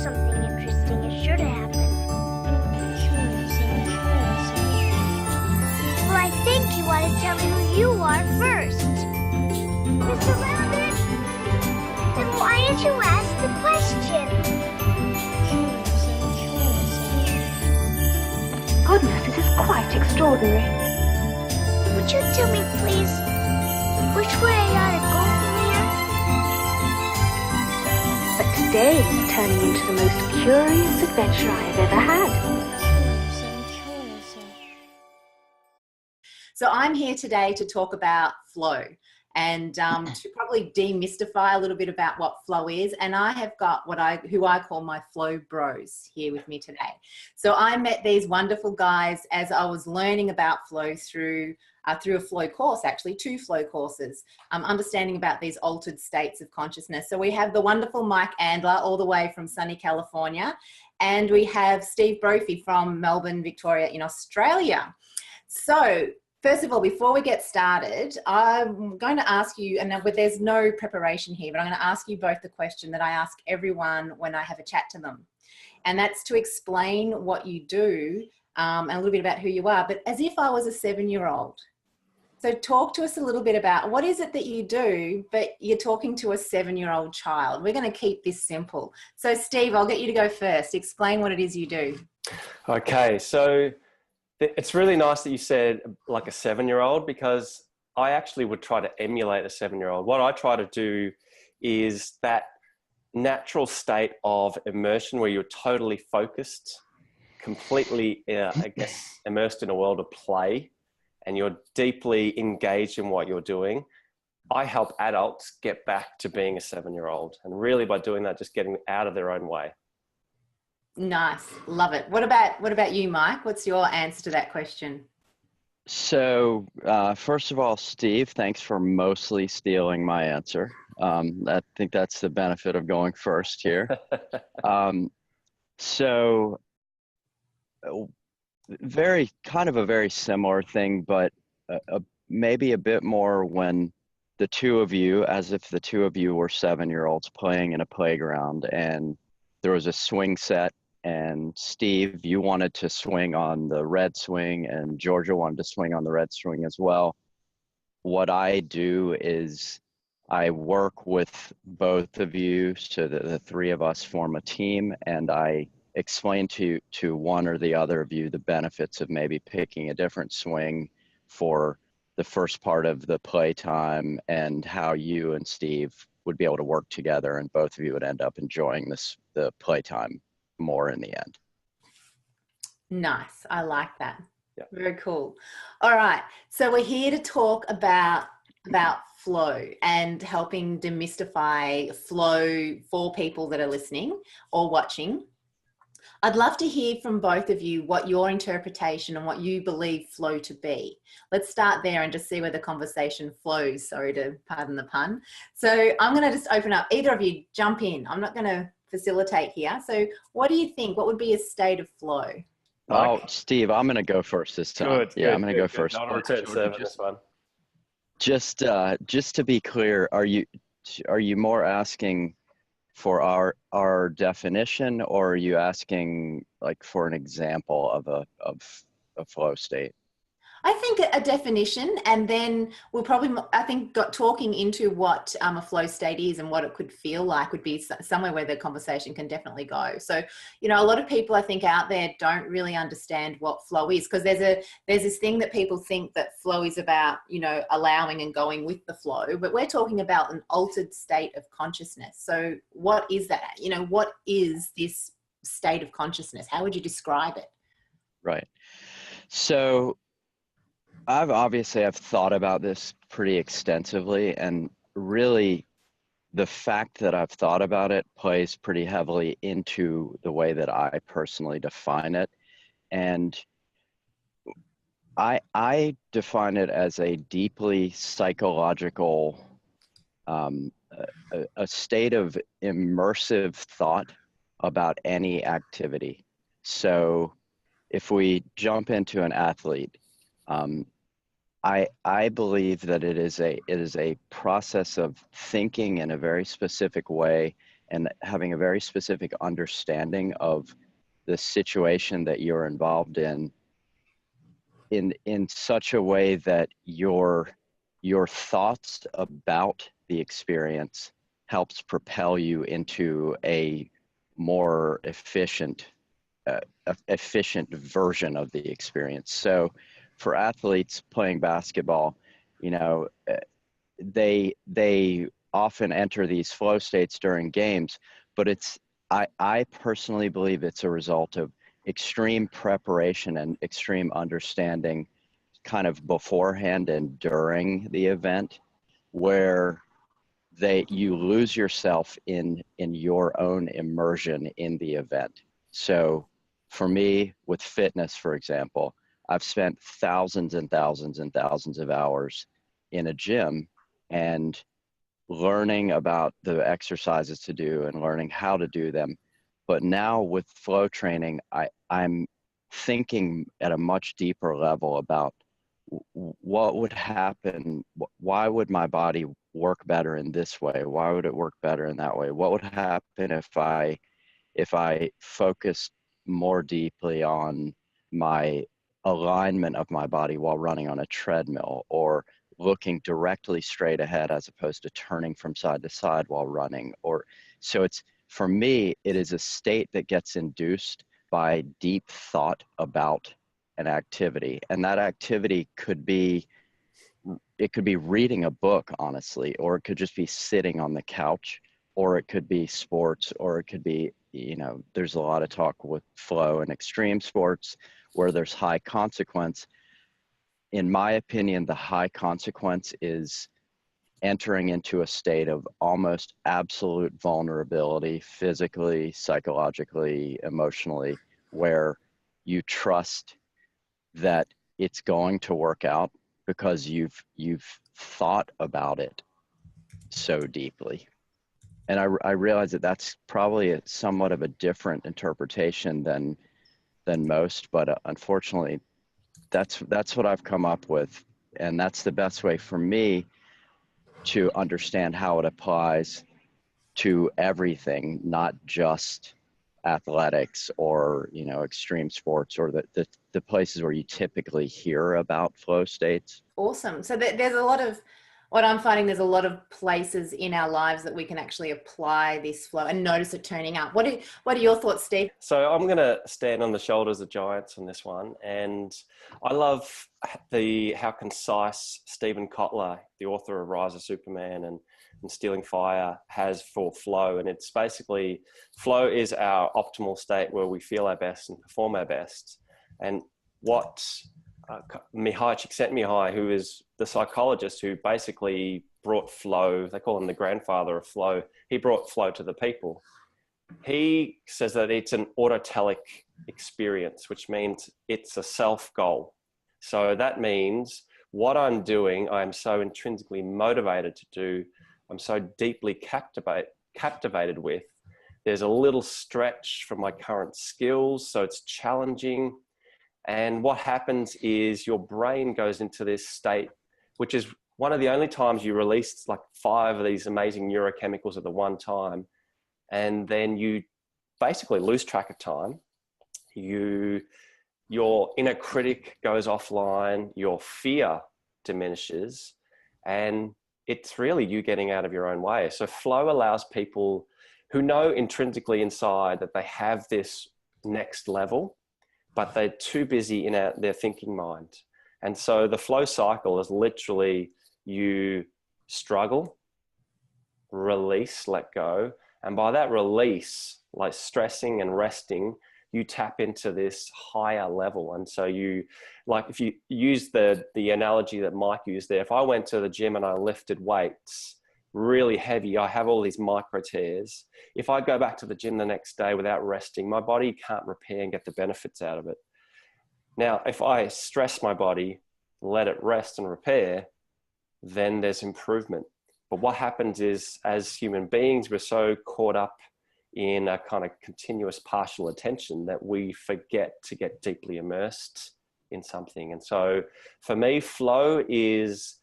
something interesting is sure to happen. Well, I think you ought to tell me who you are first. Mr. Rabbit? Then why did you ask the question? Goodness, this is quite extraordinary. Would you tell me, please, which way I ought to go from here? But today is turning into the most curious adventure I have ever had. So I'm here today to talk about flow and to probably demystify a little bit about what flow is. And I have got who I call my flow bros here with me today. So I met these wonderful guys as I was learning about flow through a flow course, actually 2 flow courses, understanding about these altered states of consciousness. So we have the wonderful Mike Andler all the way from sunny California, and we have Steve Brophy from Melbourne, Victoria in Australia. So first of all, before we get started, I'm going to ask you, and there's no preparation here, but I'm going to ask you both the question that I ask everyone when I have a chat to them. And that's to explain what you do and a little bit about who you are, but as if I was a 7-year-old. So talk to us a little bit about what is it that you do, but you're talking to a 7-year-old child. We're going to keep this simple. So Steve, I'll get you to go first. Explain what it is you do. Okay, so it's really nice that you said like a 7-year-old, because I actually would try to emulate a 7-year-old. What I try to do is that natural state of immersion where you're totally focused, completely, immersed in a world of play, and you're deeply engaged in what you're doing. I help adults get back to being a 7-year-old, and really by doing that, just getting out of their own way. Nice. Love it. What about you, Mike? What's your answer to that question? So first of all, Steve, thanks for mostly stealing my answer. I think that's the benefit of going first here. So a very similar thing, but maybe a bit more when the two of you, as if the two of you were 7-year-olds playing in a playground, and there was a swing set, and Steve, you wanted to swing on the red swing, and Georgia wanted to swing on the red swing as well. What I do is I work with both of you so that the 3 of us form a team, and I explain to one or the other of you the benefits of maybe picking a different swing for the first part of the playtime, and how you and Steve would be able to work together, and both of you would end up enjoying the playtime more in the end. Nice. I like that. Yeah. Very cool. All right. So we're here to talk about flow and helping demystify flow for people that are listening or watching. I'd love to hear from both of you what your interpretation and what you believe flow to be. Let's start there and just see where the conversation flows. Sorry to pardon the pun. So I'm going to just open up. Either of you jump in. I'm not going to facilitate here. So what do you think? What would be a state of flow? Oh, Steve, I'm going to go first this time. I'm going to go first. Not return service this one. Just to be clear, are you more asking for our definition, or are you asking like for an example of a flow state? I think a definition, and then we'll probably, talking into what a flow state is and what it could feel like would be somewhere where the conversation can definitely go. So, a lot of people I think out there don't really understand what flow is, because there's this thing that people think that flow is about, allowing and going with the flow, but we're talking about an altered state of consciousness. So what is that? What is this state of consciousness? How would you describe it? Right. So I've thought about this pretty extensively, and really the fact that I've thought about it plays pretty heavily into the way that I personally define it. And I define it as a deeply psychological, a state of immersive thought about any activity. So if we jump into an athlete, I believe that it is a process of thinking in a very specific way and having a very specific understanding of the situation that you're involved in such a way that your thoughts about the experience helps propel you into a more efficient version of the experience. So for athletes playing basketball, you know, they often enter these flow states during games, but I personally believe it's a result of extreme preparation and extreme understanding kind of beforehand and during the event, where you lose yourself in your own immersion in the event. So for me, with fitness, for example, I've spent thousands and thousands and thousands of hours in a gym and learning about the exercises to do and learning how to do them. But now with flow training, I'm thinking at a much deeper level about what would happen. Why would my body work better in this way? Why would it work better in that way? What would happen if I focused more deeply on my alignment of my body while running on a treadmill, or looking directly straight ahead as opposed to turning from side to side while running? Or so for me, it is a state that gets induced by deep thought about an activity. And that activity could be reading a book, honestly, or it could just be sitting on the couch, or it could be sports, or it could be, you know, there's a lot of talk with flow and extreme sports where there's high consequence. In my opinion, the high consequence is entering into a state of almost absolute vulnerability, physically, psychologically, emotionally, where you trust that it's going to work out because you've thought about it so deeply. And I realize that that's probably somewhat of a different interpretation than most, but unfortunately, that's what I've come up with, and that's the best way for me to understand how it applies to everything, not just athletics or, you know, extreme sports, or the places where you typically hear about flow states. Awesome. So there's a lot of, what I'm finding, there's a lot of places in our lives that we can actually apply this flow and notice it turning up. What are your thoughts, Steve? So I'm going to stand on the shoulders of giants on this one. And I love how concise Stephen Kotler, the author of Rise of Superman and Stealing Fire, has for flow. And it's basically, flow is our optimal state where we feel our best and perform our best. And what Mihai Csikszentmihalyi, who is the psychologist who basically brought flow, they call him the grandfather of flow, he brought flow to the people. He says that it's an autotelic experience, which means it's a self goal. So that means what I'm doing, I'm so intrinsically motivated to do, I'm so deeply captivated with. There's a little stretch from my current skills, so it's challenging. And what happens is your brain goes into this state, which is one of the only times you release like 5 of these amazing neurochemicals at the one time. And then you basically lose track of time. Your inner critic goes offline, your fear diminishes, and it's really you getting out of your own way. So flow allows people who know intrinsically inside that they have this next level, but they're too busy in their thinking mind. And so the flow cycle is literally you struggle, release, let go. And by that release, like stressing and resting, you tap into this higher level. And so you, like if you use the analogy that Mike used there, if I went to the gym and I lifted weights really heavy, I have all these micro tears. If I go back to the gym the next day without resting, my body can't repair and get the benefits out of it. Now, if I stress my body, let it rest and repair, then there's improvement. But what happens is, as human beings, we're so caught up in a kind of continuous partial attention that we forget to get deeply immersed in something. And so for me, flow is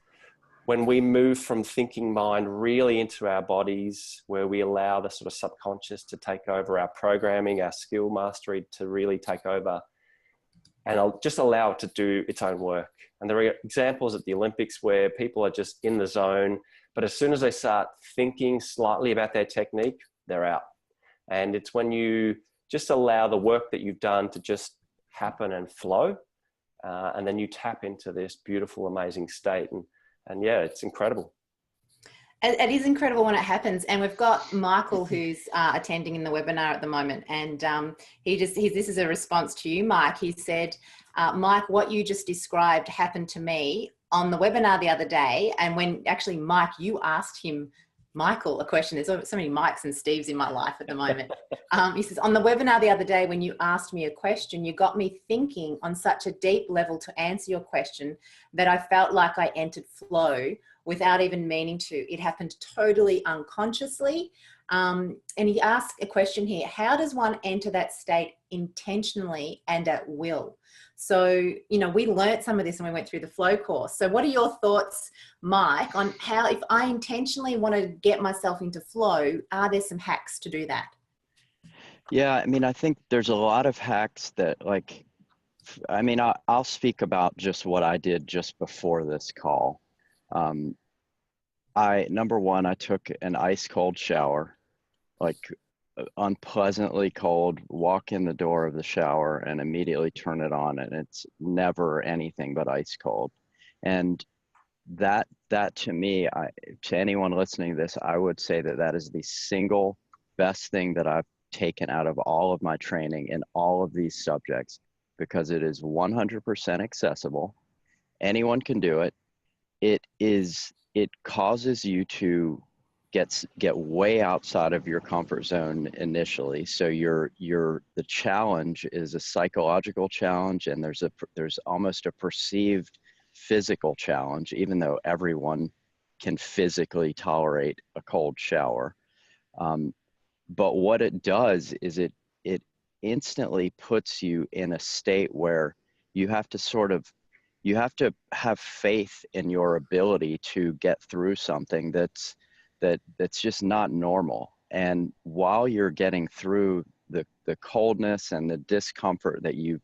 when we move from thinking mind really into our bodies, where we allow the sort of subconscious to take over our programming, our skill mastery to really take over, and I'll just allow it to do its own work. And there are examples at the Olympics where people are just in the zone, but as soon as they start thinking slightly about their technique, they're out. And it's when you just allow the work that you've done to just happen and flow, and then you tap into this beautiful, amazing state. And yeah, it's incredible. It is incredible when it happens. And we've got Michael who's attending in the webinar at the moment. And this is a response to you, Mike. He said, Mike, what you just described happened to me on the webinar the other day. And when actually, Mike, you asked him, Michael, a question. There's so many Mikes and Steves in my life at the moment. He says, on the webinar the other day, when you asked me a question, you got me thinking on such a deep level to answer your question that I felt like I entered flow without even meaning to. It happened totally unconsciously. And he asked a question here: how does one enter that state intentionally and at will? So, you know, we learnt some of this when we went through the flow course. So what are your thoughts, Mike, on how, if I intentionally want to get myself into flow, are there some hacks to do that? Yeah, I mean, I think there's a lot of hacks that, like, I mean, I'll speak about just what I did just before this call. Number one, I took an ice cold shower, like unpleasantly cold, walk in the door of the shower and immediately turn it on, and it's never anything but ice cold. And that to me, to anyone listening to this, I would say that is the single best thing that I've taken out of all of my training in all of these subjects, because it is 100% accessible. Anyone can do it. It causes you to get way outside of your comfort zone initially. So the challenge is a psychological challenge, and there's almost a perceived physical challenge, even though everyone can physically tolerate a cold shower. But what it does is it instantly puts you in a state where you have to have faith in your ability to get through something that's just not normal. And while you're getting through the coldness and the discomfort that you've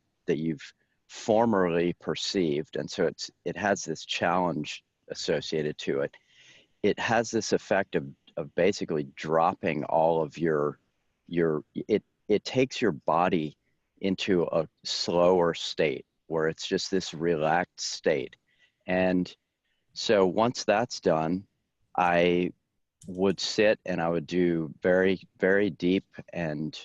formerly perceived, and so it has this challenge associated to it, it has this effect of basically dropping all of it takes your body into a slower state where it's just this relaxed state. And so once that's done, I would sit and I would do very, very deep and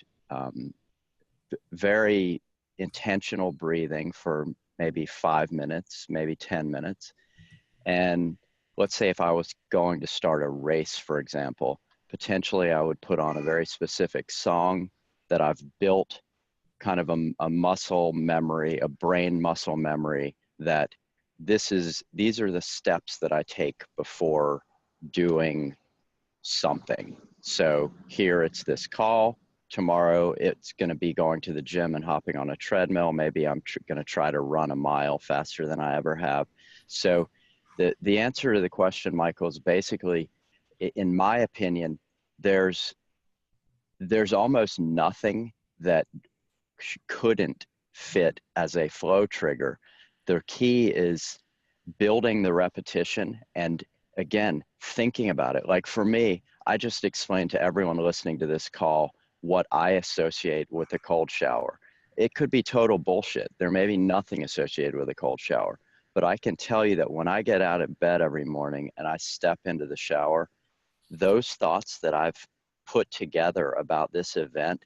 very intentional breathing for maybe 5 minutes, maybe 10 minutes. And let's say if I was going to start a race, for example, potentially I would put on a very specific song that I've built, kind of a muscle memory, a brain muscle memory, that these are the steps that I take before doing something. So here it's this call. Tomorrow it's going to be going to the gym and hopping on a treadmill. Maybe I'm going to try to run a mile faster than I ever have. So the answer to the question, Michael, is basically, in my opinion, there's almost nothing that couldn't fit as a flow trigger. The key is building the repetition and, again, thinking about it. Like for me, I just explained to everyone listening to this call what I associate with a cold shower. It could be total bullshit. There may be nothing associated with a cold shower, but I can tell you that when I get out of bed every morning and I step into the shower, those thoughts that I've put together about this event,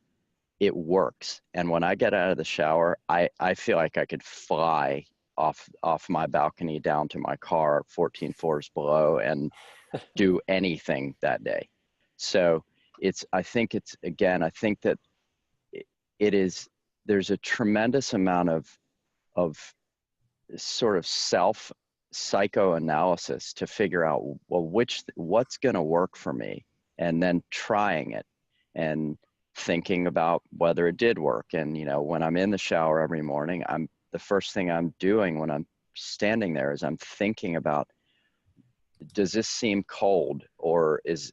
it works. And when I get out of the shower, I feel like I could fly off my balcony down to my car 14 floors below and do anything that day. So I think that there's a tremendous amount of sort of self psychoanalysis to figure out, well, what's going to work for me, and then trying it and thinking about whether it did work. And, you know, when I'm in the shower every morning, the first thing I'm doing when I'm standing there is I'm thinking about does this seem cold, or is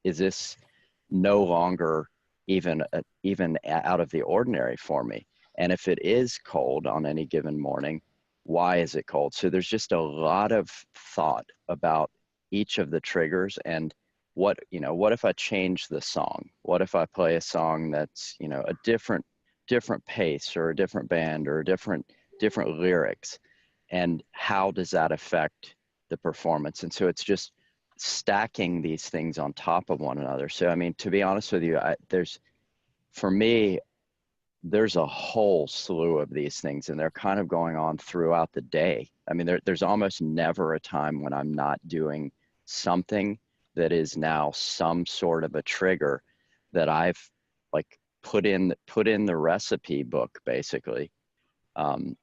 this no longer even out of the ordinary for me? And if it is cold on any given morning, why is it cold? So there's just a lot of thought about each of the triggers, and what if I change the song? What if I play a song that's, a different pace, or a different band, or different lyrics, and how does that affect the performance? And so it's just stacking these things on top of one another. So, I mean, to be honest with you, for me, there's a whole slew of these things, and they're kind of going on throughout the day. I mean, there's almost never a time when I'm not doing something that is now some sort of a trigger that I've like put in the recipe book, basically. And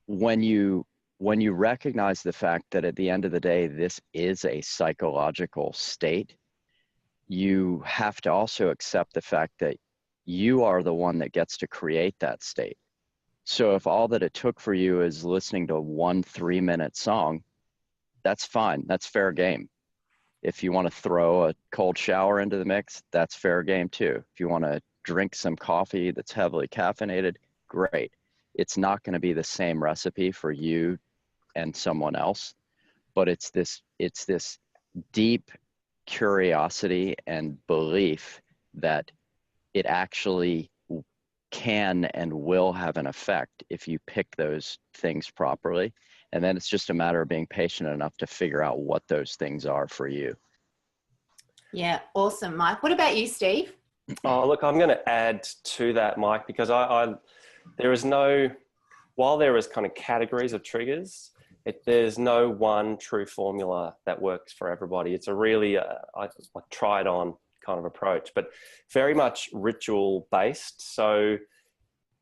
when you recognize the fact that at the end of the day, this is a psychological state, you have to also accept the fact that you are the one that gets to create that state. So if all that it took for you is listening to one 3-minute song, that's fine. That's fair game. If you want to throw a cold shower into the mix, that's fair game too. If you want to drink some coffee that's heavily caffeinated, great. It's not going to be the same recipe for you and someone else, but it's this deep curiosity and belief that it actually can and will have an effect if you pick those things properly. And then it's just a matter of being patient enough to figure out what those things are for you. Yeah, awesome, Mike. What about you, Steve? Oh, look, I'm going to add to that, Mike, because while there is kind of categories of triggers, there's no one true formula that works for everybody. It's a really tried on kind of approach, but very much ritual based. So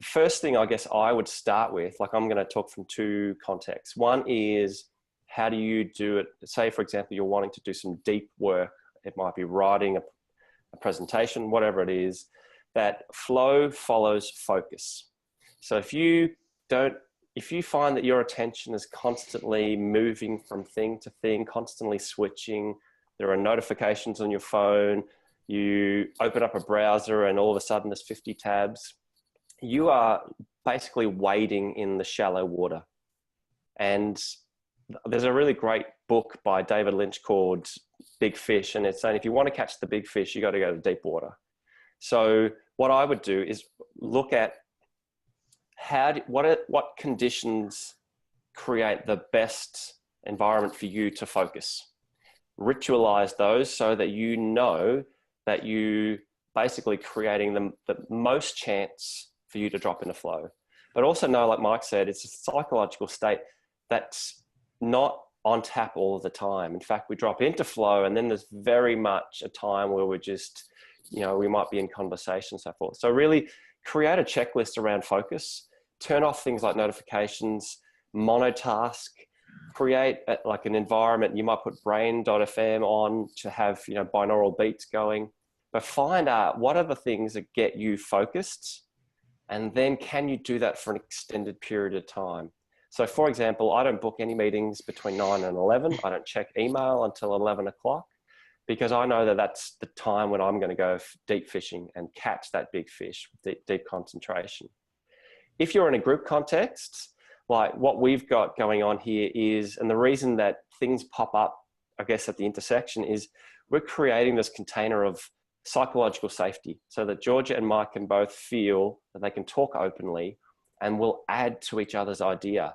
first thing I guess I would start with, like I'm going to talk from two contexts. One is, how do you do it? Say, for example, you're wanting to do some deep work. It might be writing a presentation, whatever it is. That flow follows focus. So if you find that your attention is constantly moving from thing to thing, constantly switching, there are notifications on your phone, you open up a browser and all of a sudden there's 50 tabs, you are basically wading in the shallow water. And there's a really great book by David Lynch called Big Fish, and it's saying if you want to catch the big fish, you got to go to deep water. So what I would do is look at what conditions create the best environment for you to focus. Ritualize those so that you know that you basically creating the most chance for you to drop into flow. But also know, like Mike said, it's a psychological state that's not on tap all of the time. In fact, we drop into flow and then there's very much a time where we're just, we might be in conversation and so forth. So really create a checklist around focus, turn off things like notifications, monotask, create like an environment. You might put brain.fm on to have, binaural beats going, but find out what are the things that get you focused. And then can you do that for an extended period of time? So for example, I don't book any meetings between 9 and 11. I don't check email until 11 o'clock because I know that that's the time when I'm going to go deep fishing and catch that big fish with deep concentration. If you're in a group context, like what we've got going on here is, and the reason that things pop up, I guess, at the intersection is we're creating this container of psychological safety so that Georgia and Mike can both feel that they can talk openly and will add to each other's idea.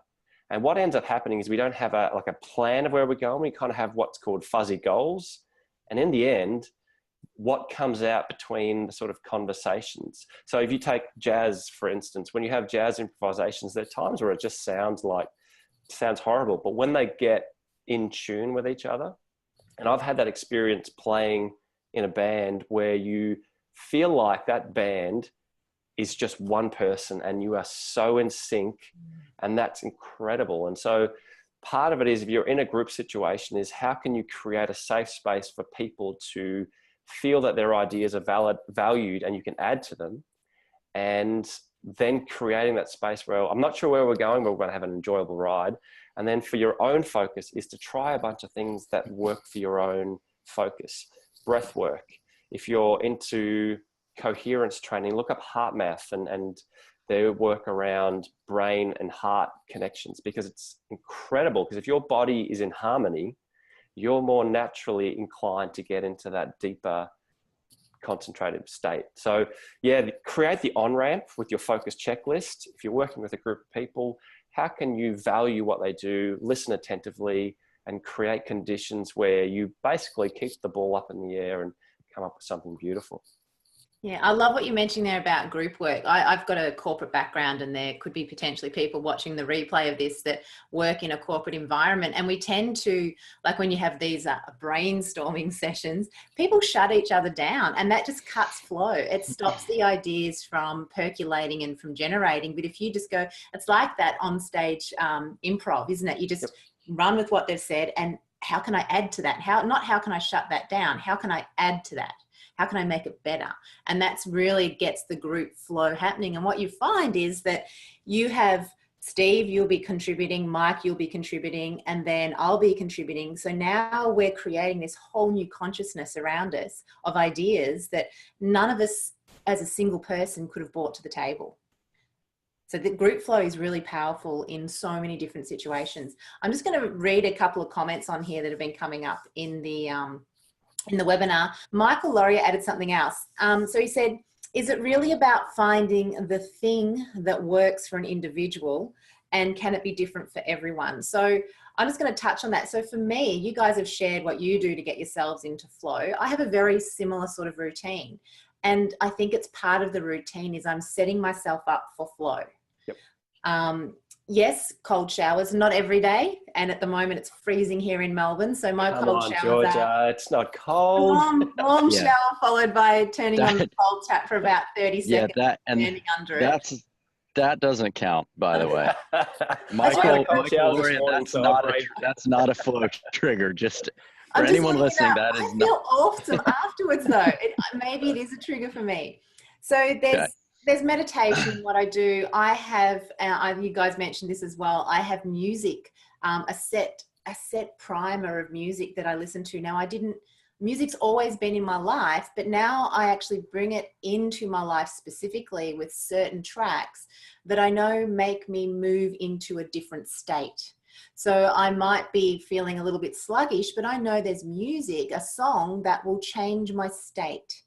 And what ends up happening is we don't have a plan of where we're going. We kind of have what's called fuzzy goals. And in the end, what comes out between the sort of conversations. So if you take jazz, for instance, when you have jazz improvisations, there are times where it just sounds horrible. But when they get in tune with each other, and I've had that experience playing in a band where you feel like that band is just one person and you are so in sync, and that's incredible. And so part of it is, if you're in a group situation, is how can you create a safe space for people to feel that their ideas are valued and you can add to them, and then creating that space where I'm not sure where we're going, but we're going to have an enjoyable ride. And then for your own focus is to try a bunch of things that work for your own focus. Breath work. If you're into coherence training, look up heart math and their work around brain and heart connections, because it's incredible. Because if your body is in harmony, you're more naturally inclined to get into that deeper concentrated state. So yeah, create the on-ramp with your focus checklist. If you're working with a group of people, how can you value what they do, listen attentively, and create conditions where you basically keep the ball up in the air and come up with something beautiful? Yeah, I love what you mentioned there about group work. I've got a corporate background, and there could be potentially people watching the replay of this that work in a corporate environment. And we tend to, like when you have these brainstorming sessions, people shut each other down, and that just cuts flow. It stops the ideas from percolating and from generating. But if you just go, it's like that on stage improv, isn't it? You just run with what they've said, and how can I add to that? How can I shut that down? How can I add to that? How can I make it better? And that's really gets the group flow happening. And what you find is that you have Steve, you'll be contributing, Mike, you'll be contributing, and then I'll be contributing. So now we're creating this whole new consciousness around us of ideas that none of us as a single person could have brought to the table. So the group flow is really powerful in so many different situations. I'm just going to read a couple of comments on here that have been coming up in the webinar. Michael Laurier added something else. So he said, is it really about finding the thing that works for an individual, and can it be different for everyone? So I'm just going to touch on that. So for me, you guys have shared what you do to get yourselves into flow. I have a very similar sort of routine. And I think it's part of the routine is I'm setting myself up for flow. Yep. Yes, cold showers, not every day. And at the moment it's freezing here in Melbourne. So my cold showers Georgia, are it's not cold. warm shower followed by turning on the cold tap for about 30 seconds. Yeah, standing under it. That doesn't count, by the way. Michael, that's not a flow trigger. Just for anyone listening, that is I feel awesome afterwards though. Maybe it is a trigger for me. So there's meditation. What I do, I have, you guys mentioned this as well. I have music, a set primer of music that I listen to. Now music's always been in my life, but now I actually bring it into my life specifically with certain tracks that I know make me move into a different state. So I might be feeling a little bit sluggish, but I know there's music, a song that will change my state.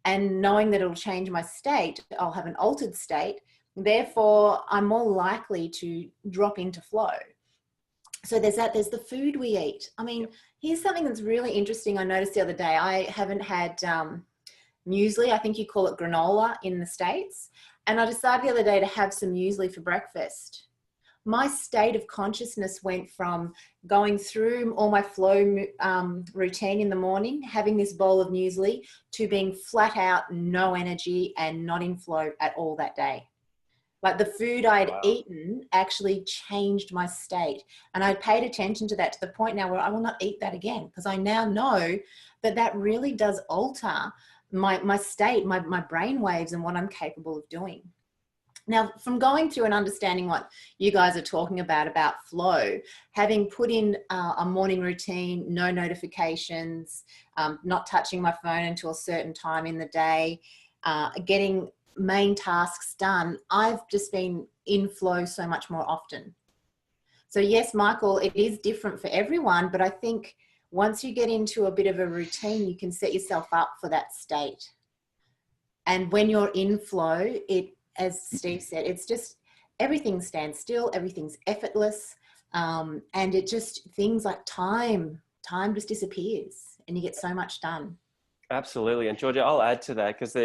And knowing that it'll change my state, I'll have an altered state. Therefore, I'm more likely to drop into flow. So there's the food we eat. I mean, here's something that's really interesting. I noticed the other day, I haven't had muesli. I think you call it granola in the States. And I decided the other day to have some muesli for breakfast. My state of consciousness went from going through all my flow routine in the morning, having this bowl of muesli, to being flat out, no energy and not in flow at all that day. Like the food I'd eaten actually changed my state. And I paid attention to that to the point now where I will not eat that again, because I now know that really does alter my state, my brain waves and what I'm capable of doing. Now, from going through and understanding what you guys are talking about flow, having put in a morning routine, no notifications, not touching my phone until a certain time in the day, getting main tasks done, I've just been in flow so much more often. So yes, Michael, it is different for everyone, but I think once you get into a bit of a routine, you can set yourself up for that state. And when you're in flow, as Steve said, it's just everything stands still, everything's effortless, and it just, things like time just disappears and you get so much done. Absolutely. And Georgia, I'll add to that, because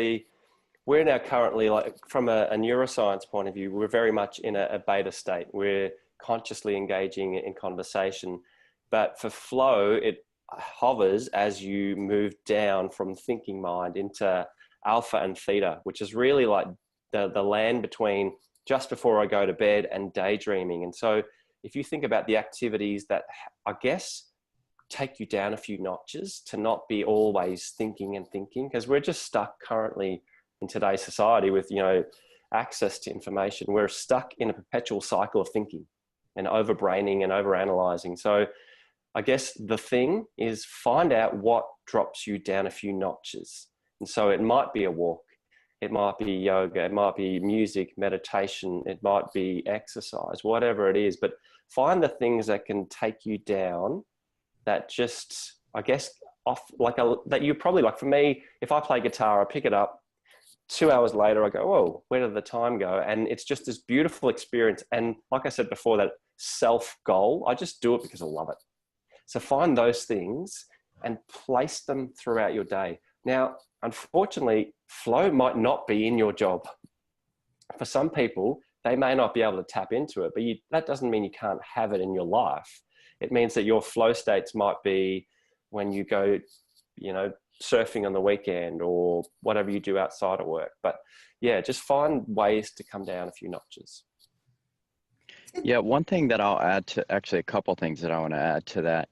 we're now currently, like from a neuroscience point of view, we're very much in a beta state. We're consciously engaging in conversation, but for flow, it hovers as you move down from thinking mind into alpha and theta, which is really like the land between just before I go to bed and daydreaming. And so if you think about the activities that I guess take you down a few notches to not be always thinking, because we're just stuck currently in today's society with, access to information. We're stuck in a perpetual cycle of thinking. and overbraining and overanalyzing. So I guess the thing is find out what drops you down a few notches. And so it might be a walk, it might be yoga, it might be music, meditation, it might be exercise, whatever it is. But find the things that can take you down that just, I guess, off that you probably like. For me, if I play guitar, I pick it up, 2 hours later, I go, whoa, where did the time go? And it's just this beautiful experience. And like I said before, that self goal, I just do it because I love it. So find those things and place them throughout your day. Now, unfortunately, flow might not be in your job. For some people, they may not be able to tap into it, but that doesn't mean you can't have it in your life. It means that your flow states might be when you go, surfing on the weekend or whatever you do outside of work. But yeah, just find ways to come down a few notches. Yeah, one thing that I'll add to, actually a couple things that I want to add to that.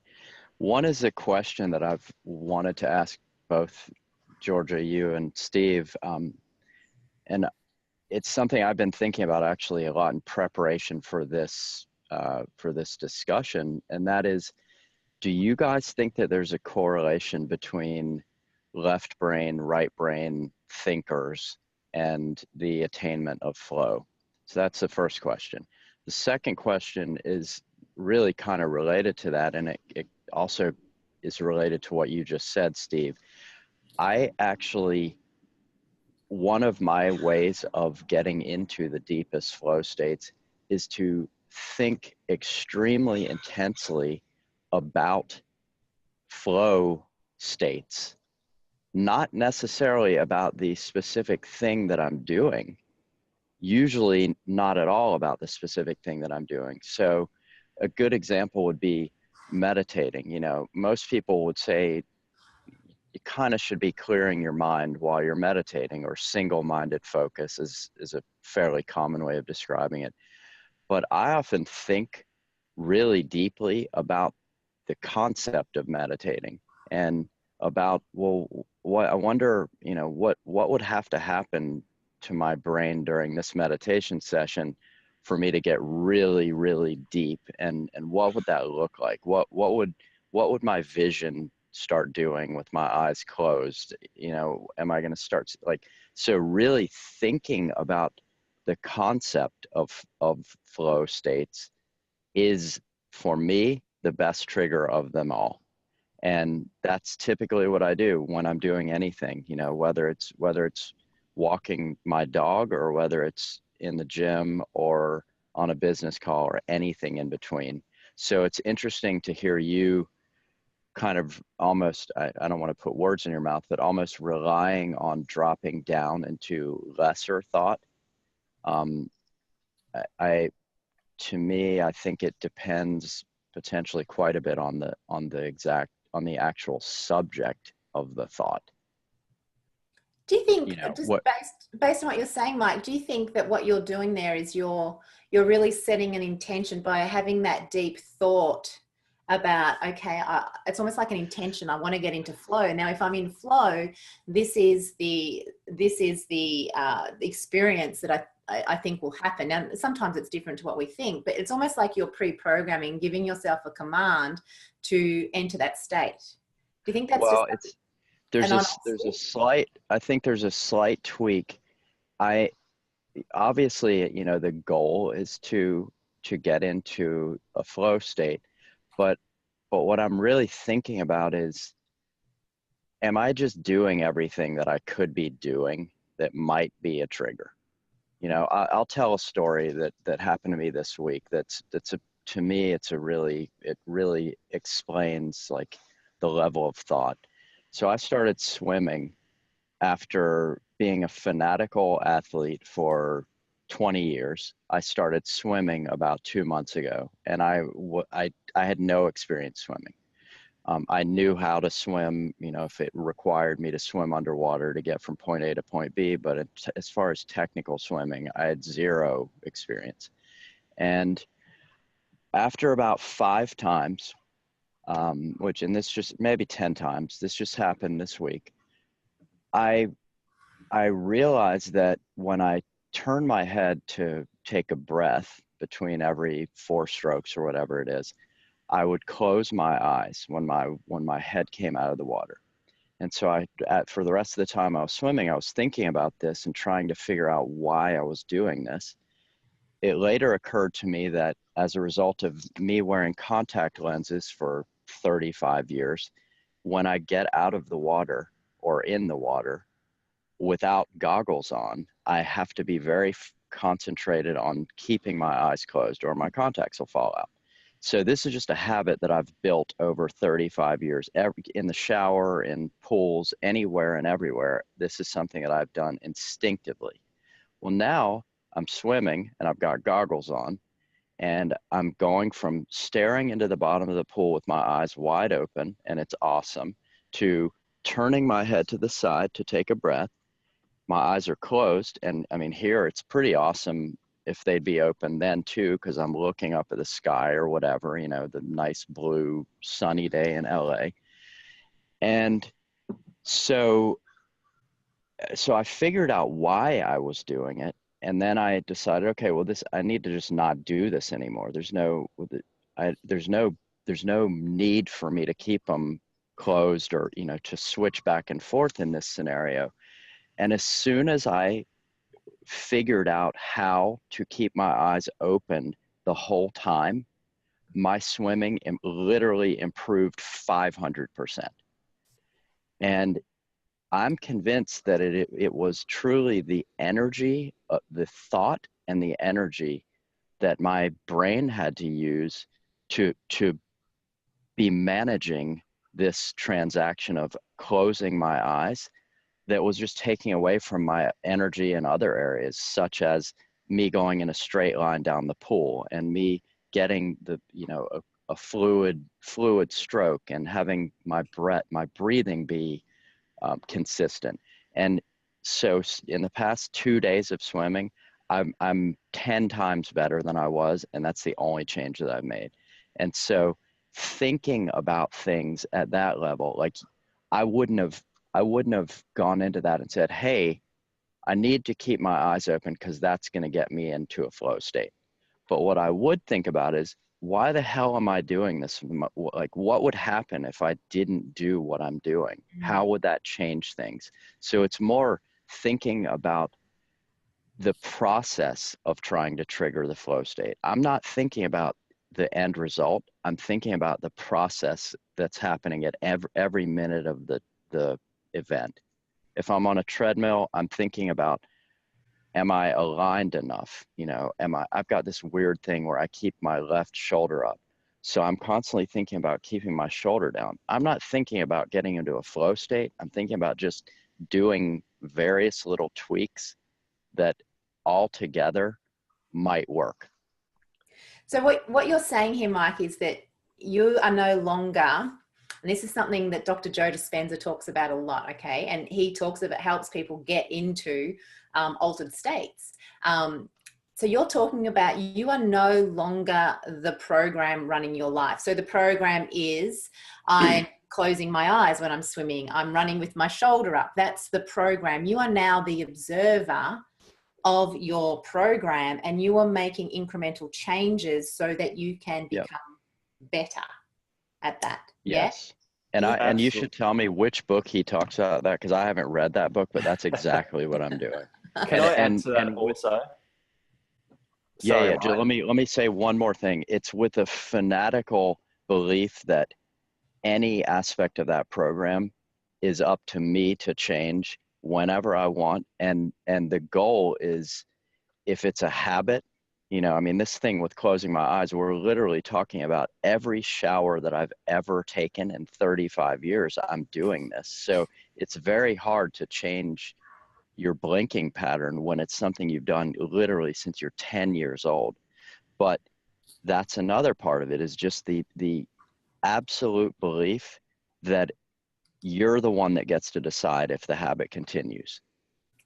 One is a question that I've wanted to ask both Georgia, you and Steve. And it's something I've been thinking about actually a lot in preparation for this discussion. And that is, do you guys think that there's a correlation between left brain, right brain thinkers and the attainment of flow? So that's the first question. The second question is really kind of related to that, and it also is related to what you just said, Steve. One of my ways of getting into the deepest flow states is to think extremely intensely about flow states, not necessarily about the specific thing that I'm doing, usually not at all about the specific thing that I'm doing. So a good example would be meditating. Most people would say you kind of should be clearing your mind while you're meditating, or single-minded focus is a fairly common way of describing it. But I often think really deeply about the concept of meditating and about, I wonder, what would have to happen to my brain during this meditation session for me to get really, really deep, and what would that look like? What would my vision start doing with my eyes closed? Am I going to start so really thinking about the concept of flow states is, for me, the best trigger of them all. And that's typically what I do when I'm doing anything, whether it's walking my dog, or whether it's in the gym or on a business call, or anything in between. So it's interesting to hear you kind of almost, I don't want to put words in your mouth, but almost relying on dropping down into lesser thought. To me, I think it depends potentially quite a bit on the actual subject of the thought. Do you think, based on what you're saying, Mike, do you think that what you're doing there is you're really setting an intention by having that deep thought about, okay, it's almost like an intention. I want to get into flow. Now, if I'm in flow, this is the experience that I think will happen. Now, sometimes it's different to what we think, but it's almost like you're pre-programming, giving yourself a command to enter that state. Do you think that's there's a slight tweak. Obviously, the goal is to get into a flow state, but what I'm really thinking about is, am I just doing everything that I could be doing that might be a trigger? I'll tell a story that happened to me this week. To me, it really explains the level of thought. So I started swimming after being a fanatical athlete for 20 years. I started swimming about 2 months ago, and I had no experience swimming. I knew how to swim, if it required me to swim underwater to get from point A to point B, but as far as technical swimming, I had zero experience. And after about 5 times, and this just maybe 10 times, this just happened this week, I realized that when I turn my head to take a breath, between every 4 strokes or whatever it is, I would close my eyes when my head came out of the water. And so for the rest of the time I was swimming, I was thinking about this and trying to figure out why I was doing this. It later occurred to me that as a result of me wearing contact lenses for 35 years, when I get out of the water or in the water without goggles on, I have to be very concentrated on keeping my eyes closed or my contacts will fall out. So this is just a habit that I've built over 35 years. In the shower, in pools, anywhere and everywhere, this is something that I've done instinctively. Well, now I'm swimming and I've got goggles on, and I'm going from staring into the bottom of the pool with my eyes wide open, and it's awesome, to turning my head to the side to take a breath. My eyes are closed, and I mean, here it's pretty awesome if they'd be open then too, because I'm looking up at the sky or whatever, you know, the nice blue sunny day in LA. And so I figured out why I was doing it. And then I decided, okay, well, I need to just not do this anymore. There's no need for me to keep them closed or, you know, to switch back and forth in this scenario. And as soon as I figured out how to keep my eyes open the whole time, my swimming literally improved 500%. And I'm convinced that it was truly the energy, the thought and the energy that my brain had to use to be managing this transaction of closing my eyes that was just taking away from my energy in other areas, such as me going in a straight line down the pool and me getting a fluid stroke and having my breathing be consistent. And so in the past 2 days of swimming, I'm 10 times better than I was, and that's the only change that I've made. And so thinking about things at that level, like I wouldn't have gone into that and said, hey, I need to keep my eyes open because that's going to get me into a flow state. But what I would think about is, why the hell am I doing this? Like, what would happen if I didn't do what I'm doing? How would that change things? So it's more thinking about the process of trying to trigger the flow state. I'm not thinking about the end result. I'm thinking about the process that's happening at every minute of the event. If I'm on a treadmill, I'm thinking about, am I aligned enough? You know, I've got this weird thing where I keep my left shoulder up. So I'm constantly thinking about keeping my shoulder down. I'm not thinking about getting into a flow state. I'm thinking about just doing various little tweaks that all together might work. So what you're saying here, Mike, is that you are no longer, and this is something that Dr. Joe Dispenza talks about a lot, okay? And he talks about, helps people get into altered states. So you're talking about, you are no longer the program running your life. So the program is, I'm closing my eyes when I'm swimming, I'm running with my shoulder up. That's the program. You are now the observer of your program, and you are making incremental changes so that you can become better at that. Yes. Yeah? And you should tell me which book he talks about that, because I haven't read that book, but that's exactly what I'm doing. Can I add to that also? Sorry, let me say one more thing. It's with a fanatical belief that any aspect of that program is up to me to change whenever I want. And the goal is, if it's a habit, you know, I mean, this thing with closing my eyes, we're literally talking about every shower that I've ever taken in 35 years, I'm doing this. So it's very hard to change your blinking pattern when it's something you've done literally since you're 10 years old. But that's another part of it, is just the absolute belief that you're the one that gets to decide if the habit continues.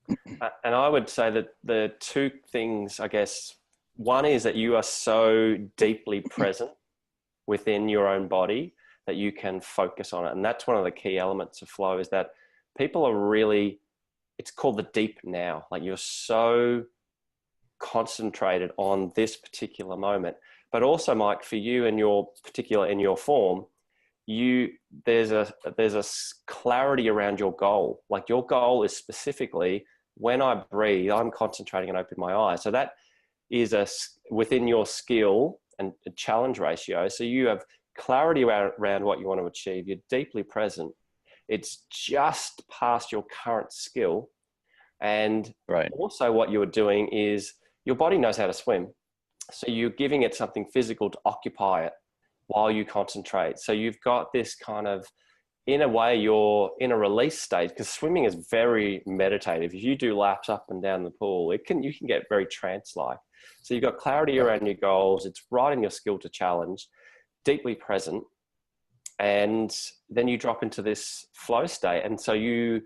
And I would say that the two things, I guess, one is that you are so deeply present within your own body that you can focus on it. And that's one of the key elements of flow, is that people are really, it's called the deep now. Like, you're so concentrated on this particular moment. But also, Mike, for you and your particular in your form, there's a clarity around your goal. Like your goal is specifically, when I breathe, I'm concentrating and open my eyes. So that is within your skill and challenge ratio. So you have clarity around what you want to achieve. You're deeply present. It's just past your current skill. And also what you're doing is your body knows how to swim. So you're giving it something physical to occupy it while you concentrate. So you've got this kind of, in a way, you're in a release state, because swimming is very meditative. If you do laps up and down the pool, you can get very trance-like. So you've got clarity around your goals. It's right in your skill to challenge, deeply present. And then you drop into this flow state. And so you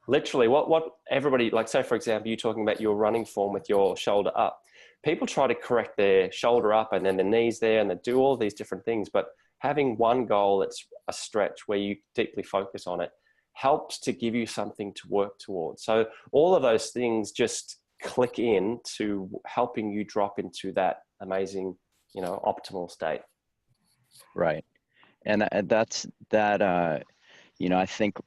literally, what everybody, like, say, for example, you're talking about your running form with your shoulder up. People try to correct their shoulder up and then the knees there, and they do all these different things. But having one goal that's a stretch where you deeply focus on it helps to give you something to work towards. So all of those things just click in to helping you drop into that amazing, optimal state. Right. And that's that, I think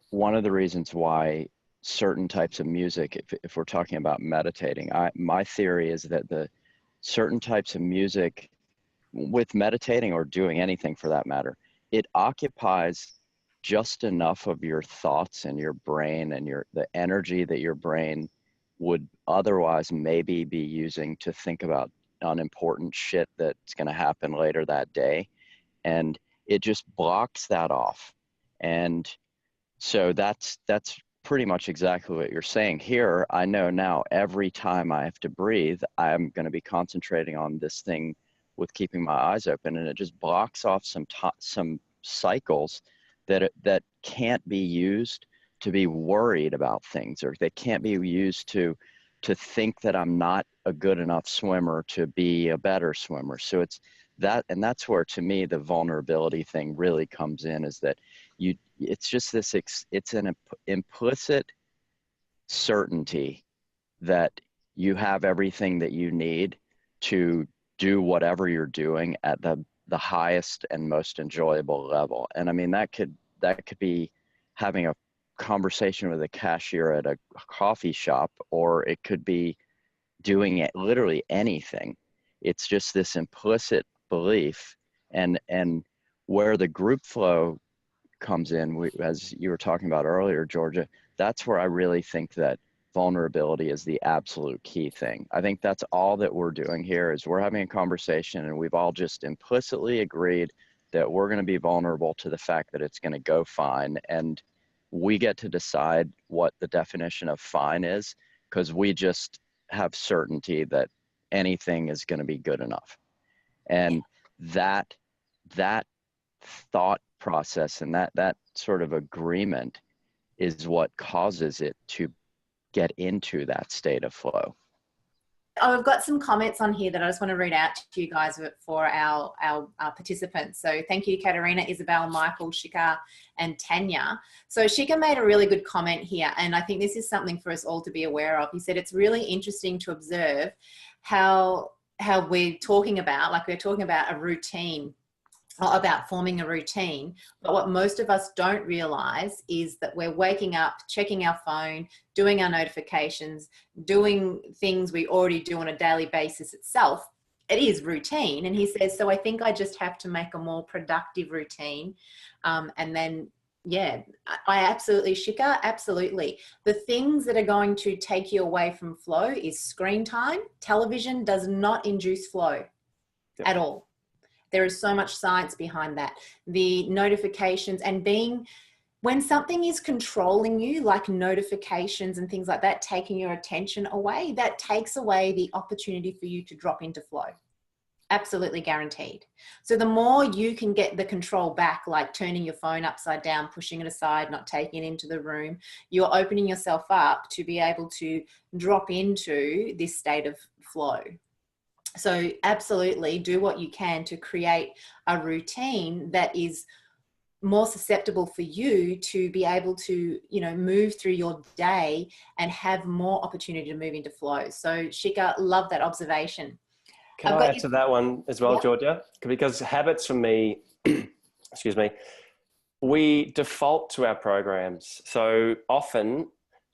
one of the reasons why certain types of music, if we're talking about meditating, my theory is that the certain types of music with meditating, or doing anything for that matter, it occupies just enough of your thoughts and your brain and the energy that your brain would otherwise maybe be using to think about unimportant shit that's going to happen later that day. And it just blocks that off. And so that's pretty much exactly what you're saying here. I know now every time I have to breathe, I'm going to be concentrating on this thing with keeping my eyes open, and it just blocks off some cycles that can't be used to be worried about things, or they can't be used to think that I'm not a good enough swimmer to be a better swimmer. So it's that, and that's where, to me, the vulnerability thing really comes in, is that it's just this, it's an implicit certainty that you have everything that you need to do whatever you're doing at the highest and most enjoyable level. And I mean, that could be having a conversation with a cashier at a coffee shop, or it could be doing it literally anything. It's just this implicit belief, and where the group flow comes in, as you were talking about earlier, Georgia, that's where I really think that vulnerability is the absolute key thing. I think that's all that we're doing here, is we're having a conversation, and we've all just implicitly agreed that we're going to be vulnerable to the fact that it's going to go fine, and we get to decide what the definition of fine is, because we just have certainty that anything is going to be good enough. And that thought process and that sort of agreement is what causes it to get into that state of flow. Oh, I've got some comments on here that I just want to read out to you guys for our participants. So thank you, Katerina, Isabel, Michael, Shika, and Tanya. So Shika made a really good comment here, and I think this is something for us all to be aware of. He said it's really interesting to observe how we're talking about, like we're talking about a routine, about forming a routine, but what most of us don't realize is that we're waking up, checking our phone, doing our notifications, doing things we already do on a daily basis itself. It is routine. And he says, so I think I just have to make a more productive routine. And then, yeah, I absolutely, Shika, absolutely. The things that are going to take you away from flow is screen time. Television does not induce flow at all. There is so much science behind that. The notifications and when something is controlling you, like notifications and things like that, taking your attention away, that takes away the opportunity for you to drop into flow. Absolutely guaranteed. So the more you can get the control back, like turning your phone upside down, pushing it aside, not taking it into the room, you're opening yourself up to be able to drop into this state of flow. So absolutely do what you can to create a routine that is more susceptible for you to be able to, you know, move through your day and have more opportunity to move into flow. So Shika, love that observation. Can I add to that one as well, Georgia? Because habits for me, excuse me, we default to our programs. So often,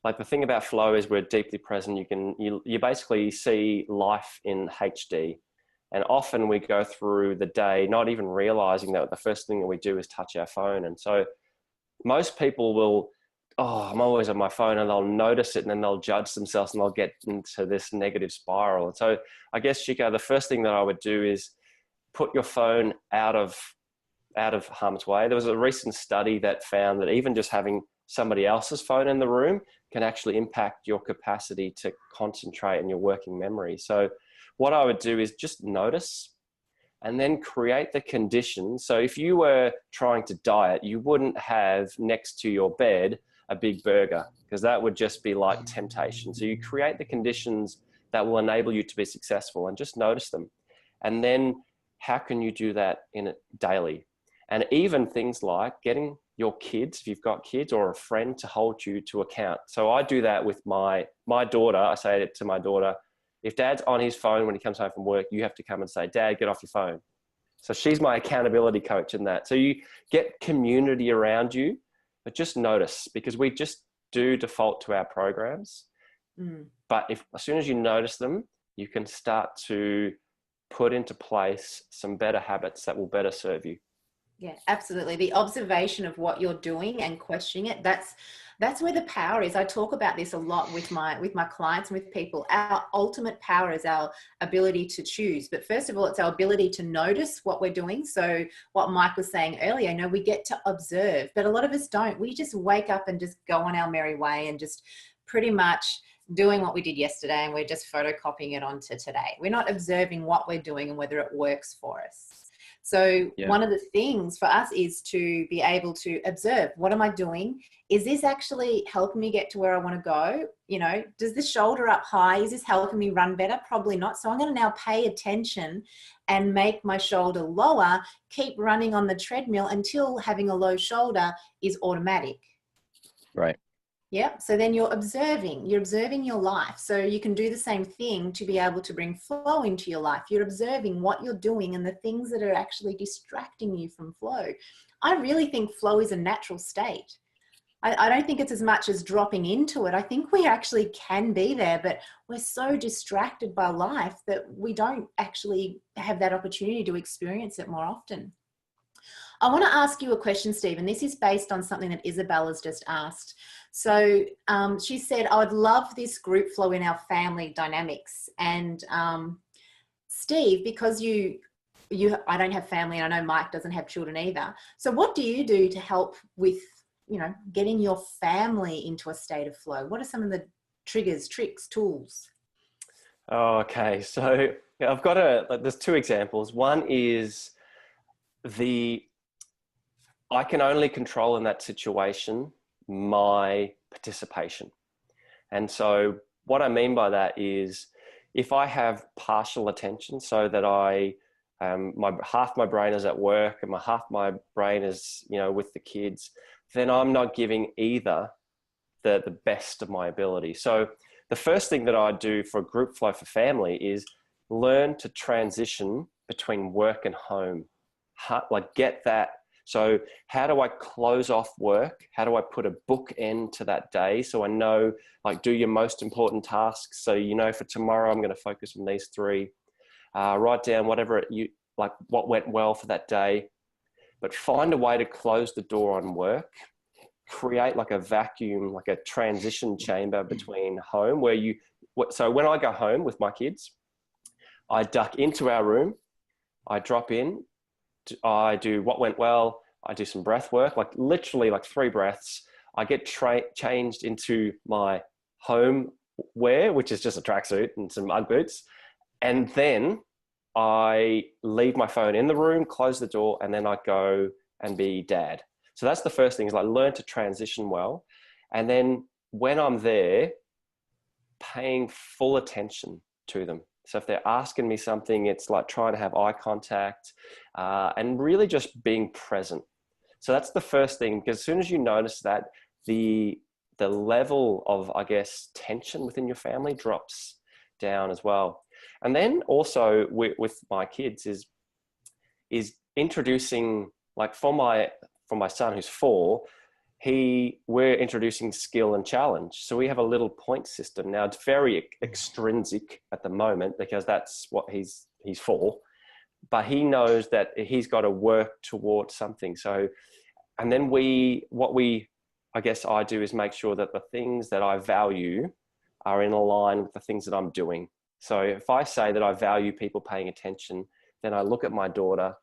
like the thing about flow is we're deeply present. You basically see life in HD. And often we go through the day not even realizing that the first thing that we do is touch our phone. And so most people will, oh, I'm always on my phone, and they'll notice it and then they'll judge themselves and they'll get into this negative spiral. And so I guess, Shika, the first thing that I would do is put your phone out of harm's way. There was a recent study that found that even just having somebody else's phone in the room can actually impact your capacity to concentrate and your working memory. So what I would do is just notice and then create the conditions. So if you were trying to diet, you wouldn't have next to your bed a big burger, because that would just be like temptation. So you create the conditions that will enable you to be successful, and just notice them. And then how can you do that in it daily? And even things like getting your kids, if you've got kids, or a friend to hold you to account. So I do that with my daughter. I say it to my daughter, if Dad's on his phone when he comes home from work, you have to come and say, Dad, get off your phone. So she's my accountability coach in that. So you get community around you, but just notice, because we just do default to our programs. But as soon as you notice them, you can start to put into place some better habits that will better serve you. Yeah, absolutely. The observation of what you're doing and questioning it, that's where the power is. I talk about this a lot with my clients and with people. Our ultimate power is our ability to choose. But first of all, it's our ability to notice what we're doing. So what Mike was saying earlier, you know, we get to observe, but a lot of us don't. We just wake up and just go on our merry way and just pretty much doing what we did yesterday, and we're just photocopying it onto today. We're not observing what we're doing and whether it works for us. So one of the things for us is to be able to observe, what am I doing? Is this actually helping me get to where I want to go? You know, does this shoulder up high? Is this helping me run better? Probably not. So I'm going to now pay attention and make my shoulder lower, keep running on the treadmill until having a low shoulder is automatic. Right. Yeah. So then you're observing your life. So you can do the same thing to be able to bring flow into your life. You're observing what you're doing and the things that are actually distracting you from flow. I really think flow is a natural state. I don't think it's as much as dropping into it. I think we actually can be there, but we're so distracted by life that we don't actually have that opportunity to experience it more often. I want to ask you a question, Steve, and this is based on something that Isabella's just asked. So she said, I would love this group flow in our family dynamics. And Steve, because I don't have family, and I know Mike doesn't have children either. So what do you do to help with, you know, getting your family into a state of flow? What are some of the triggers, tricks, tools? Okay, so I've got there's two examples. One is I can only control in that situation my participation. And so what I mean by that is, if I have partial attention, so that half my brain is at work and half my brain is, you know, with the kids, then I'm not giving either the best of my ability. So the first thing that I do for group flow for family is learn to transition between work and home. Like, get that. So how do I close off work? How do I put a bookend to that day? So I know, like, do your most important tasks. So, you know, for tomorrow, I'm going to focus on these three. Write down whatever what went well for that day, but find a way to close the door on work. Create like a vacuum, like a transition chamber between home so when I go home with my kids, I duck into our room, I drop in, I do what went well, I do some breath work, like literally like 3 breaths. I get changed into my home wear, which is just a tracksuit and some Ugg boots. And then I leave my phone in the room, close the door, and then I go and be dad. So that's the first thing, is like learn to transition well. And then when I'm there, paying full attention to them. So if they're asking me something, it's like trying to have eye contact and really just being present. So that's the first thing, because as soon as you notice that, the level of, I guess, tension within your family drops down as well. And then also with my kids is introducing, like for my son who's 4, we're introducing skill and challenge. So we have a little point system now. It's very extrinsic at the moment because that's what he's 4, but he knows that he's got to work towards something. So, and then I guess I do is make sure that the things that I value are in line with the things that I'm doing. So if I say that I value people paying attention, then I look at my daughter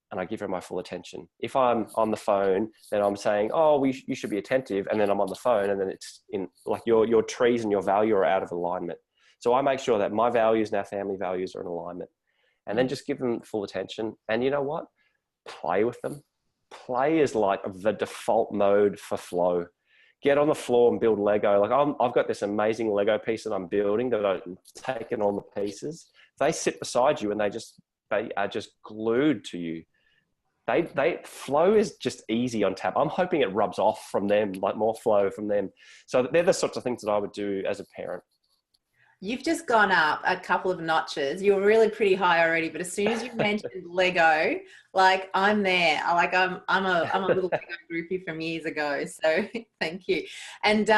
and I give her my full attention. If I'm on the phone, then I'm saying, oh, you should be attentive. And then I'm on the phone, and then it's in like your trees and your value are out of alignment. So I make sure that my values and our family values are in alignment, and then just give them full attention. And you know what? Play with them. Play is like the default mode for flow. Get on the floor and build Lego. Like I've got this amazing Lego piece that I'm building that I've taken on the pieces. They sit beside you and they are just glued to you. Flow is just easy on tap. I'm hoping it rubs off from them, like more flow from them. So they're the sorts of things that I would do as a parent. You've just gone up a couple of notches. You were really pretty high already, but as soon as you mentioned Lego, like I'm there. Like I'm a little Lego groupie from years ago. So thank you. And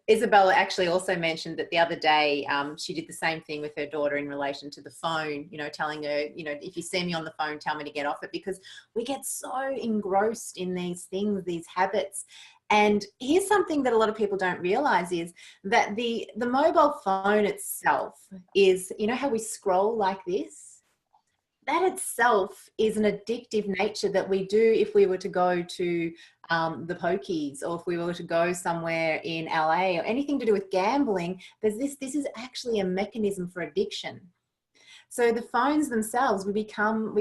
Isabella actually also mentioned that the other day she did the same thing with her daughter in relation to the phone, telling her, if you see me on the phone, tell me to get off it, because we get so engrossed in these things, these habits. And here's something that a lot of people don't realize is that the mobile phone itself is, how we scroll like this? That itself is an addictive nature that we do if we were to go to the pokies, or if we were to go somewhere in LA, or anything to do with gambling. This is actually a mechanism for addiction. So the phones themselves, we become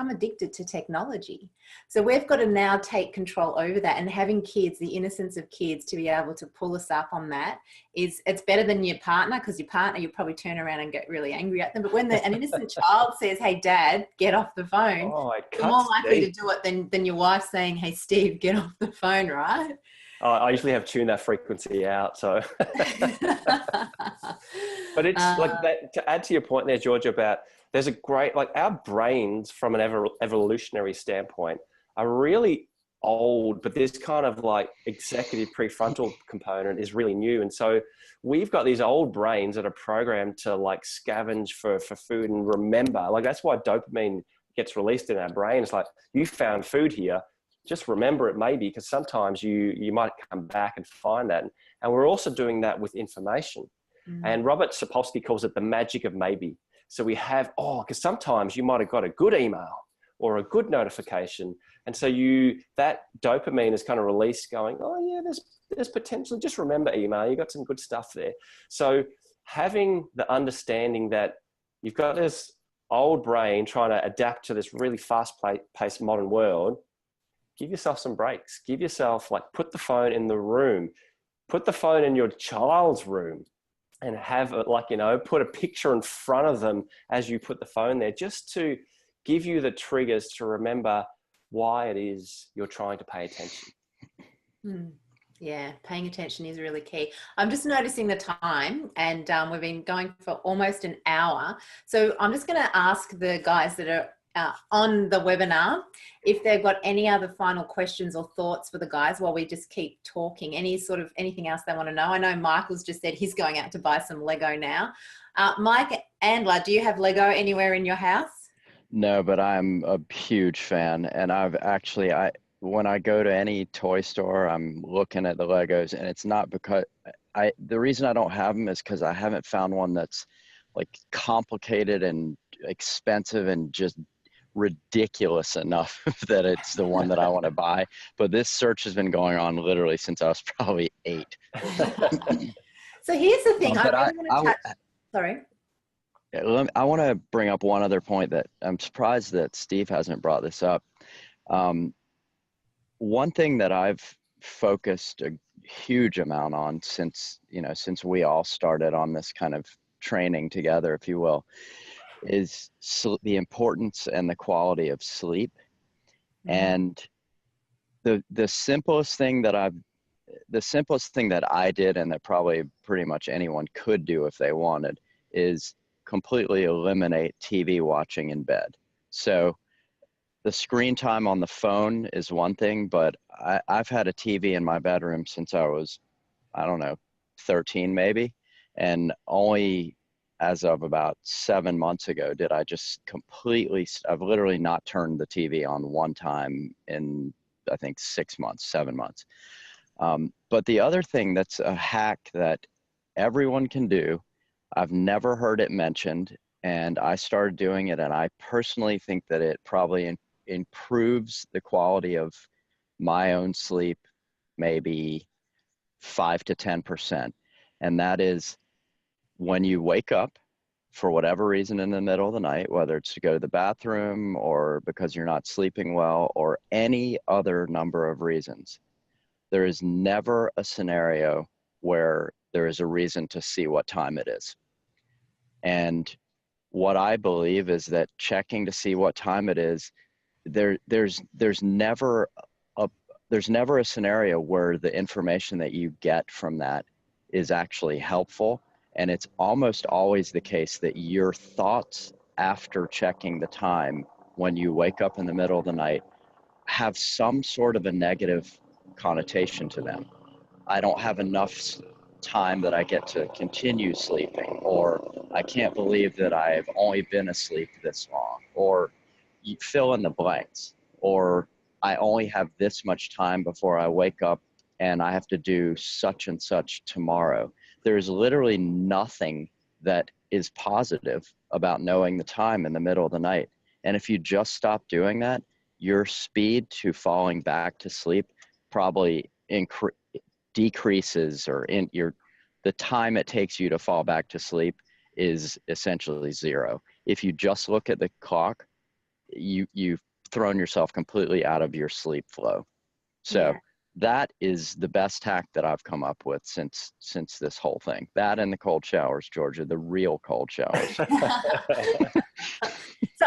addicted to technology. So we've got to now take control over that, and having kids, the innocence of kids, to be able to pull us up on that it's better than your partner, because your partner, you'll probably turn around and get really angry at them. But when an innocent child says, hey, Dad, get off the phone, you're more likely to do it than your wife saying, hey, Steve, get off the phone, right? I usually have tuned that frequency out. So, but it's like that, to add to your point there, Georgia, about there's a great, like our brains from an evolutionary standpoint are really old, but this kind of like executive prefrontal component is really new. And so we've got these old brains that are programmed to like scavenge for food and remember. Like that's why dopamine gets released in our brain. It's like, you found food here, just remember it maybe, because sometimes you might come back and find that. And we're also doing that with information. Mm-hmm. And Robert Sapolsky calls it the magic of maybe. So we have, because sometimes you might have got a good email or a good notification. And so that dopamine is kind of released going, oh yeah, there's potential. Just remember email, you got some good stuff there. So having the understanding that you've got this old brain trying to adapt to this really fast-paced modern world, give yourself some breaks. Give yourself, like, put the phone in the room, put the phone in your child's room, and have it, like, put a picture in front of them as you put the phone there, just to give you the triggers to remember why it is you're trying to pay attention. Yeah, paying attention is really key. I'm just noticing the time, and we've been going for almost an hour. So I'm just going to ask the guys that are on the webinar if they've got any other final questions or thoughts for the guys while we just keep talking. Anything else they want to know? I know Michael's just said he's going out to buy some Lego now. Mike Andler, do you have Lego anywhere in your house? No, but I'm a huge fan, and when I go to any toy store, I'm looking at the Legos, and it's not because the reason I don't have them is because I haven't found one that's like complicated and expensive and just ridiculous enough that it's the one that I want to buy. But this search has been going on literally since I was probably 8. So here's the thing. Sorry. I want to bring up one other point that I'm surprised that Steve hasn't brought this up. One thing that I've focused a huge amount on since we all started on this kind of training together, if you will, is the importance and the quality of sleep. And the simplest thing that I did, and that probably pretty much anyone could do if they wanted, is completely eliminate TV watching in bed. So the screen time on the phone is one thing, but I've had a TV in my bedroom since I was, I don't know, 13 maybe. And only as of about 7 months ago did I just completely, I've literally not turned the TV on one time in, I think, 6 months, 7 months. But the other thing that's a hack that everyone can do, I've never heard it mentioned, and I started doing it, and I personally think that it probably improves the quality of my own sleep maybe 5 to 10%. And that is, when you wake up for whatever reason in the middle of the night, whether it's to go to the bathroom or because you're not sleeping well or any other number of reasons, there is never a scenario where there is a reason to see what time it is. And what I believe is that checking to see what time it is, there's never a scenario where the information that you get from that is actually helpful. And it's almost always the case that your thoughts after checking the time when you wake up in the middle of the night have some sort of a negative connotation to them. I don't have enough time that I get to continue sleeping, or I can't believe that I've only been asleep this long, or you fill in the blanks, or I only have this much time before I wake up and I have to do such and such tomorrow. There's literally nothing that is positive about knowing the time in the middle of the night. And if you just stop doing that, your speed to falling back to sleep probably decreases, or the time it takes you to fall back to sleep is essentially zero. If you just look at the clock, you've thrown yourself completely out of your sleep flow. So that is the best hack that I've come up with since this whole thing. That and the cold showers, Georgia, the real cold showers. So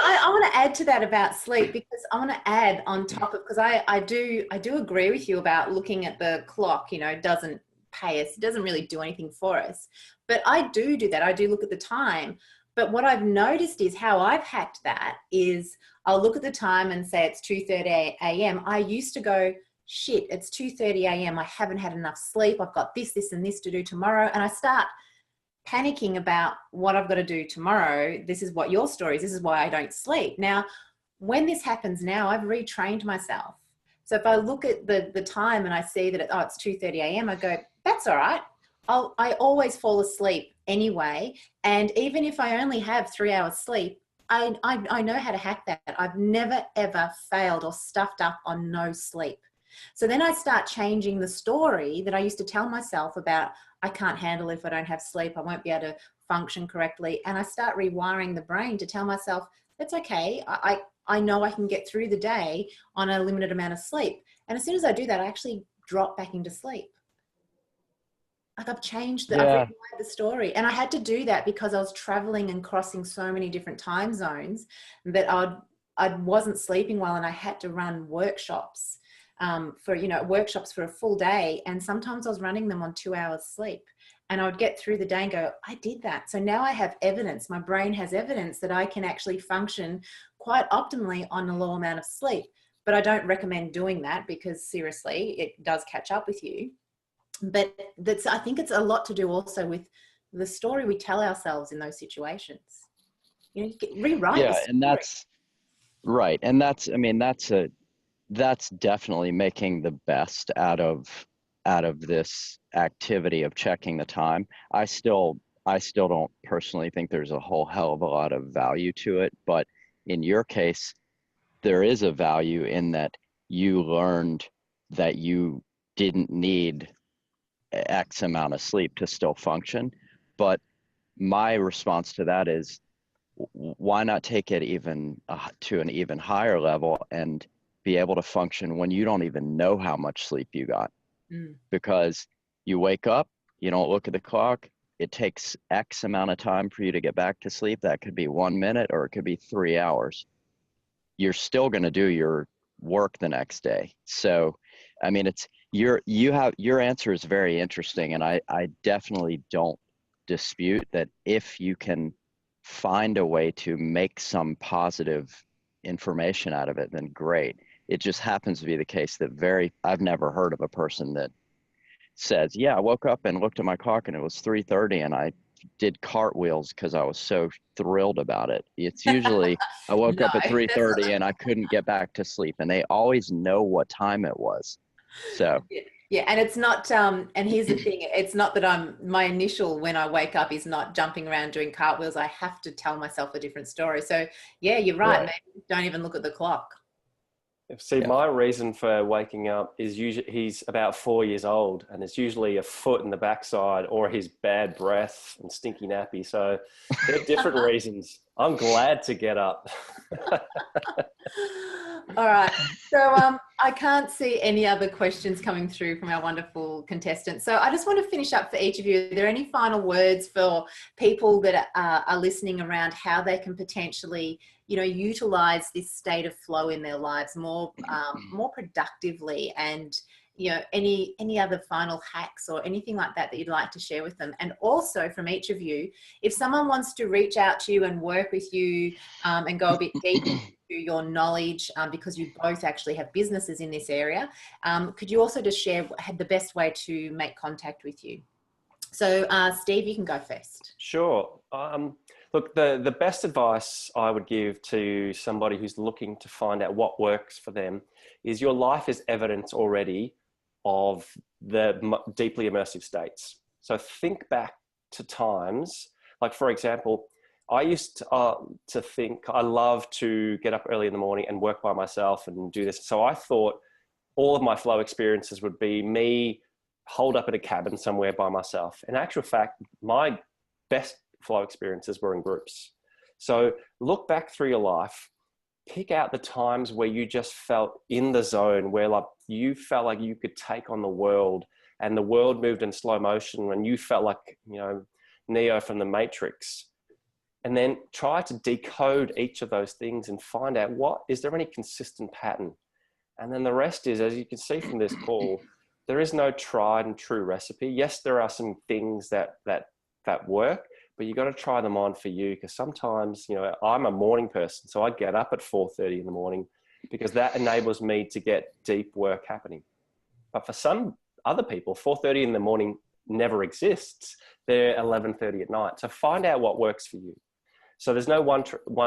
I want to add to that about sleep, because I want to add on top of, because I do agree with you about looking at the clock. You know, it doesn't pay us, it doesn't really do anything for us. But I do that. I do look at the time. But what I've noticed is how I've hacked that is I'll look at the time and say it's 2:30 a.m. I used to go, shit, it's 2:30 a.m. I haven't had enough sleep. I've got this, and this to do tomorrow. And I start panicking about what I've got to do tomorrow. This is what your story is. This is why I don't sleep. Now, when this happens now, I've retrained myself. So if I look at the time and I see that it's 2:30 a.m., I go, that's all right. I always fall asleep anyway. And even if I only have 3 hours sleep, I know how to hack that. I've never, ever failed or stuffed up on no sleep. So then I start changing the story that I used to tell myself about, I can't handle it if I don't have sleep, I won't be able to function correctly. And I start rewiring the brain to tell myself, that's okay. I know I can get through the day on a limited amount of sleep. And as soon as I do that, I actually drop back into sleep. Like I've changed I've rewired the story. And I had to do that because I was traveling and crossing so many different time zones that I wasn't sleeping well, and I had to run workshops workshops for a full day. And sometimes I was running them on 2 hours sleep, and I would get through the day and go, I did that. So now I have evidence. My brain has evidence that I can actually function quite optimally on a low amount of sleep. But I don't recommend doing that, because seriously, it does catch up with you. But I think it's a lot to do also with the story we tell ourselves in those situations. You know, you rewrite the story. And that's right. And that's definitely making the best out of this activity of checking the time. I still don't personally think there's a whole hell of a lot of value to it, but in your case, there is a value in that you learned that you didn't need X amount of sleep to still function. But my response to that is, why not take it even to an even higher level and be able to function when you don't even know how much sleep you got? Because you wake up, you don't look at the clock, it takes X amount of time for you to get back to sleep. That could be 1 minute, or it could be 3 hours. You're still going to do your work the next day. So I mean, your answer is very interesting, and I definitely don't dispute that if you can find a way to make some positive information out of it, then great. It just happens to be the case that I've never heard of a person that says, yeah, I woke up and looked at my clock and it was 3:30 and I did cartwheels because I was so thrilled about it. It's usually I woke No, up at that's not 3:30 and I couldn't get back to sleep, and they always know what time it was. So yeah, and it's not and here's the thing, it's not that my initial when I wake up is not jumping around doing cartwheels. I have to tell myself a different story. So yeah, you're right. Right. Maybe don't even look at the clock. See, Yeah. my reason for waking up is usually he's about 4 years old, and it's usually a foot in the backside or his bad breath and stinky nappy. So they're different reasons. I'm glad to get up. All right. So I can't see any other questions coming through from our wonderful contestants. So I just want to finish up for each of you. Are there any final words for people that are listening around how they can potentially, utilize this state of flow in their lives more productively, and any other final hacks or anything like that you'd like to share with them? And also from each of you, if someone wants to reach out to you and work with you and go a bit deeper into your knowledge, because you both actually have businesses in this area, could you also just share the best way to make contact with you? So Steve, you can go first. Sure. Look, the best advice I would give to somebody who's looking to find out what works for them is your life is evidence already of the deeply immersive states. So think back to times, like for example, I used to think I love to get up early in the morning and work by myself and do this. So I thought all of my flow experiences would be me holed up in a cabin somewhere by myself. In actual fact, my best flow experiences were in groups. So look back through your life, pick out the times where you just felt in the zone, where like you felt like you could take on the world and the world moved in slow motion and you felt like, Neo from the Matrix. And then try to decode each of those things and find out is there any consistent pattern? And then the rest is, as you can see from this call, there is no tried and true recipe. Yes, there are some things that work, but you got to try them on for you, because sometimes, I'm a morning person, so I get up at 4:30 in the morning because that enables me to get deep work happening. But for some other people, 4:30 in the morning never exists. They're 11:30 at night. So find out what works for you. So there's no one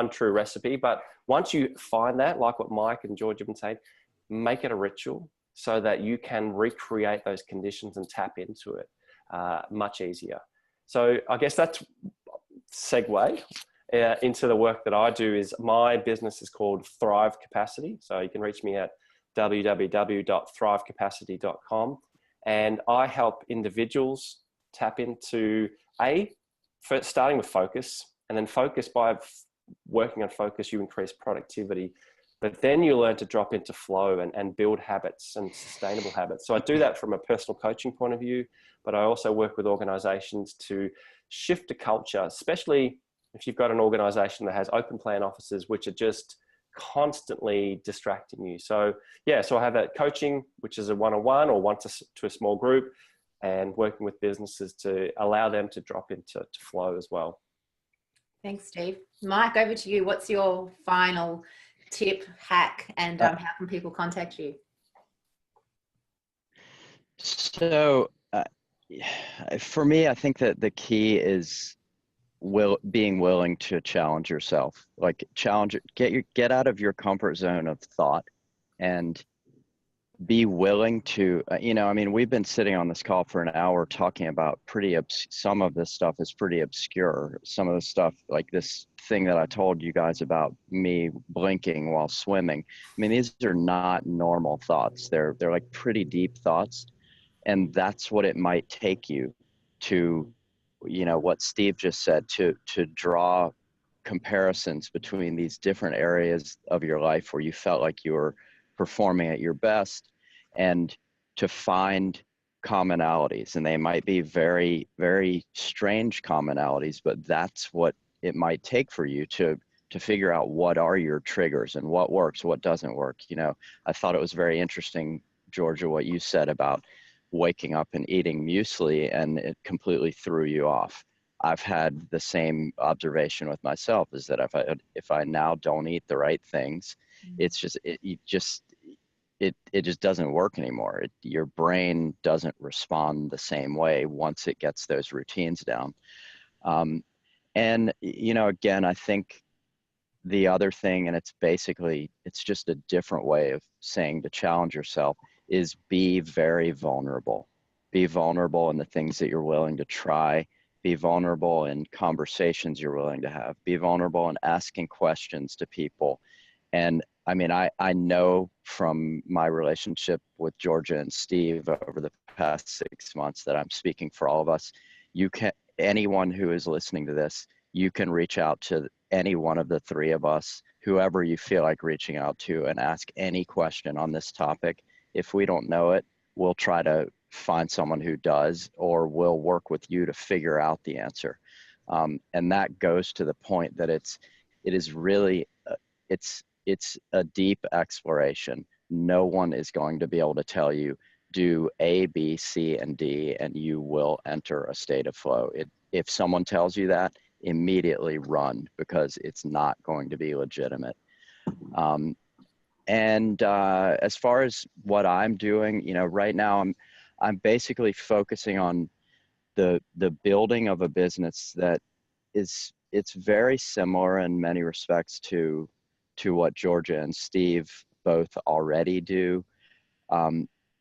true recipe, but once you find that, like what Mike and George have been saying, make it a ritual so that you can recreate those conditions and tap into it much easier. So I guess that's segue into the work that I do. Is my business is called Thrive Capacity. So you can reach me at www.thrivecapacity.com. And I help individuals tap into starting with focus, and then focus. By working on focus, you increase productivity, but then you learn to drop into flow and build habits and sustainable habits. So I do that from a personal coaching point of view, but I also work with organizations to shift a culture, especially if you've got an organization that has open plan offices, which are just constantly distracting you. So yeah, so I have that coaching, which is a one-on-one or one to a small group, and working with businesses to allow them to drop into flow as well. Thanks, Steve. Mike, over to you. What's your final tip, hack, and how can people contact you? So for me, I think that the key is being willing to challenge yourself. Like get out of your comfort zone of thought and be willing to, we've been sitting on this call for an hour talking about some of this stuff is pretty obscure. Some of the stuff, like this thing that I told you guys about me blinking while swimming. I mean, these are not normal thoughts. They're like pretty deep thoughts. And that's what it might take you to, what Steve just said, to draw comparisons between these different areas of your life where you felt like you were performing at your best, and to find commonalities. And they might be very, very strange commonalities, but that's what it might take for you to figure out what are your triggers and what works, what doesn't work. I thought it was very interesting, Georgia, what you said about waking up and eating muesli and it completely threw you off. I've had the same observation with myself, is that if I now don't eat the right things, it's just, it just doesn't work anymore. Your brain doesn't respond the same way once it gets those routines down. And, you know, again, I think the other thing, and it's just a different way of saying to challenge yourself, is be very vulnerable. Be vulnerable in the things that you're willing to try. Be vulnerable in conversations you're willing to have. Be vulnerable in asking questions to people. And I mean, I know from my relationship with Georgia and Steve over the past 6 months that I'm speaking for all of us. Anyone who is listening to this, you can reach out to any one of the three of us, whoever you feel like reaching out to, and ask any question on this topic. If we don't know it, we'll try to find someone who does, or we'll work with you to figure out the answer. And that goes to the point that it is really, it's a deep exploration. No one is going to be able to tell you, do A, B, C, and D, and you will enter a state of flow. If someone tells you that, immediately run, because it's not going to be legitimate. As far as what I'm doing, you know, right now I'm basically focusing on the building of a business that it's very similar in many respects to what Georgia and Steve both already do.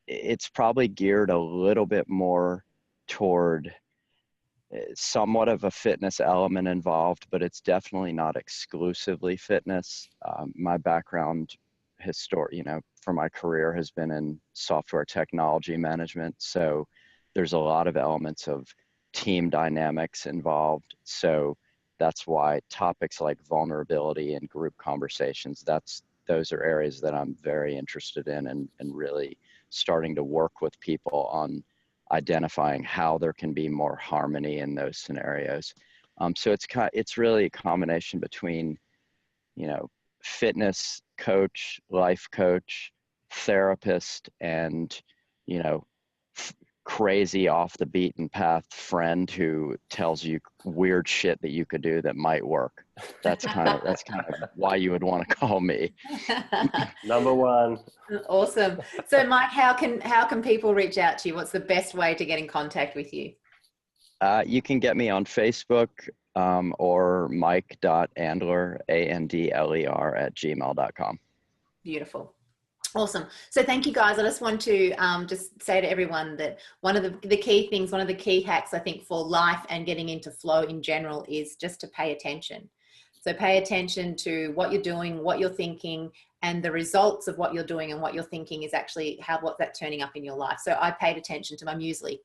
It's probably geared a little bit more toward somewhat of a fitness element involved, but it's definitely not exclusively fitness. My background for my career has been in software technology management. So there's a lot of elements of team dynamics involved. So that's why topics like vulnerability and group conversations, those are areas that I'm very interested in, and really starting to work with people on identifying how there can be more harmony in those scenarios. So it's really a combination between, you know, fitness coach, life coach, therapist, and, you know, crazy off the beaten path friend who tells you weird shit that you could do that might work. That's kind of why you would want to call me. Number one. Awesome. So Mike, how can people reach out to you? What's the best way to get in contact with you? You can get me on Facebook, or mike.andler, ANDLER @gmail.com. Beautiful. Awesome. So thank you guys. I just want to just say to everyone that one of the key things, one of the key hacks I think for life and getting into flow in general is just to pay attention. So pay attention to what you're doing, what you're thinking, and the results of what you're doing and what you're thinking is actually what's that turning up in your life. So I paid attention to my muesli.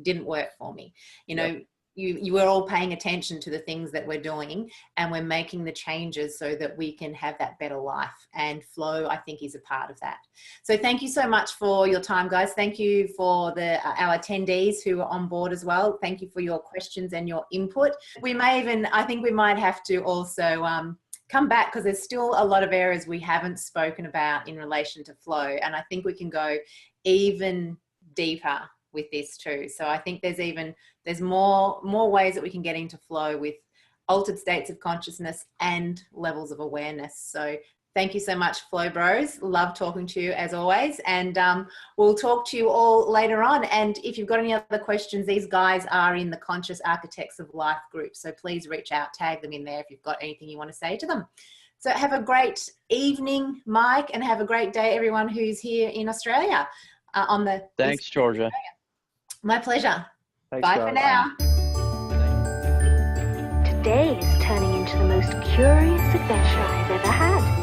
Didn't work for me. You know, you were all paying attention to the things that we're doing, and we're making the changes so that we can have that better life, and flow I think is a part of that. So thank you so much for your time, guys. Thank you for our attendees who are on board as well. Thank you for your questions and your input. I think we might have to also come back, because there's still a lot of areas we haven't spoken about in relation to flow, and I think we can go even deeper with this too. So I think there's more ways that we can get into flow with altered states of consciousness and levels of awareness. So thank you so much, Flow Bros. Love talking to you as always. And we'll talk to you all later on. And if you've got any other questions, these guys are in the Conscious Architects of Life group. So please reach out, tag them in there if you've got anything you want to say to them. So have a great evening, Mike, and have a great day, everyone who's here in Australia. Thanks, Georgia. My pleasure. Thanks, Bye guys. for now. Today is turning into the most curious adventure I've ever had.